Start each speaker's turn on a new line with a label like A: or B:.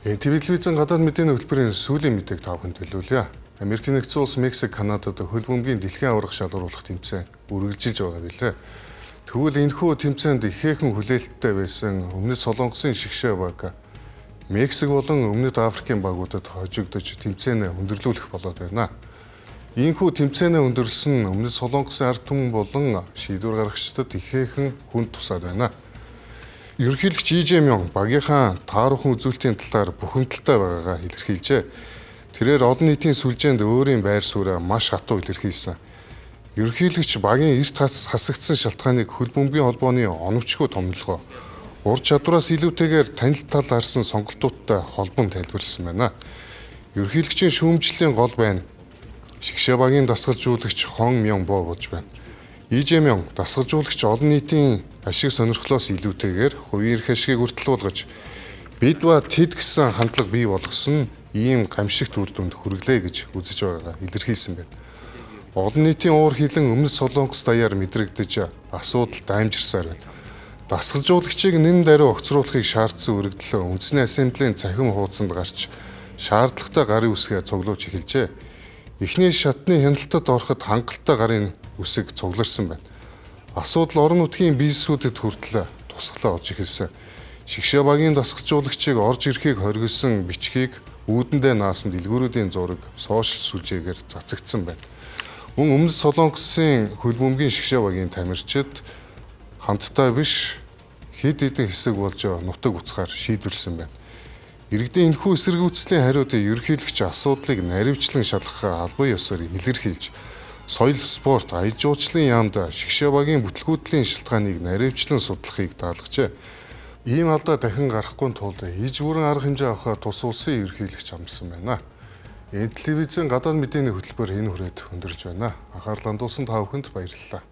A: Телевизэн гадаад мэдээний хөтөлбөрийн сүүлийн мэдээг та бүхэнд хэлүүлье. Америкийн нэгдсэн улс, Мексик, Канадад хөл бөмбөгийн дэлхийн аварга шалгаруулах тэмцээн үргэлжилж байгаа билээ. Тэгвэл энэхүү тэмцээнд ихээхэн хүлээлттэй байсан Өмнөд Солонгосын шигшээ баг Мексик болон Өмнөд Африкийн багуудад хожигдож тэмцээнээ өндөрлүүлэх болоод байна. Ийхүү тэмцээнээ өндөрлсөн Өмнөд Солонгосын ард түмэн болон шийдвэр гаргагчдад ихээхэн хүнд тусаад байна. Ерөнхийлөгч Lee Jae-myung багийнхаа тааруухан үзүүлэлтийн талаар бухимдалтай байгаагаа илэрхийлжээ. Тэрээр олон нийтийн сүлжээнд өөрийн байр сууриа маш хатуу илэрхийлсэн. Ерөнхийлөгч багийн эрт хасагдсан шалтгааныг хөл бөмбөгийн холбооны оновчгүй томилгоо, ур чадвараас илүүтэйгээр танил тал харсан сонголтуудтай холбон тайлбарласан байна. Ерөнхийлөгчийн шүүмжлэлийн гол байна. Шигшээ багийн дасгалжуулагч Хон Мyon-бо болж байна. Lee Jae-myung дасгалжуулагч олон нийтийн ашиг сонирхлоос илүүтэйгээр хувийн эрх ашигыг үрдэлүүлгэж бид ба тэд гэсэн хандлага бий болгосон ийм гамшигт үр дүнд хүргэлээ гэж үзэж байгаагаа илэрхийлсэн байна. Олон нийтийн уур хилэн Өмнөд Солонгос даяар мэдрэгдэж асуудал даймжирсаар байна. Дасгалжуулагчийг нэн даруй огцруулахыг шаардсан өргөдлөө үндэсний ассамблеийн цахим хуудсанд гарч шаардлагатай гарын үсгээ цуглуулж эхэлжээ. Эхний шатны хяналтад ороход хангалттай гарын үсэг цугларсан байна. Асуудал орон нутгийн бизнесүүдэд хүртэл тусгалаа олж эхэлсэн. Шигшээ багийн дасгалжуулагчийг орж ирэхийг хоригдсон бичгийг үүдэндээ наасан дэлгүүрүүдийн зураг сошиал сүлжээгээр цацагдсан байна. Мөн Өмнөд Солонгосын хөл бөмбөгийн шигшээ багийн тамирчид хамтдаа биш хэд хэдэн хэсэг болж нутаг уцахаар шийдвэрлсэн байна. Иргэдийн энэхүү эсэргүүцлийн хариуд ерөнхийлөгч асуудлыг наривчлан шалгах албан ёсоор илэрхийлж соёл, спорт, аялал жуулчлалын яамд шигшээ багийн бүтлгүүтлийн шалтгааныг наривчлан судлахыг даалгажээ. Ийм алдаа дахин гарахгүй тулд иж бүрэн арга хэмжээ авахар тус улсын ерөнхийлөгч амласан байна. Энэ телевизэн гадаад мэдээний хөтөлбөр энэ хүрээд өндөрлж байна. Анхаарлаа хандуулсан та бүхэнд баярлалаа.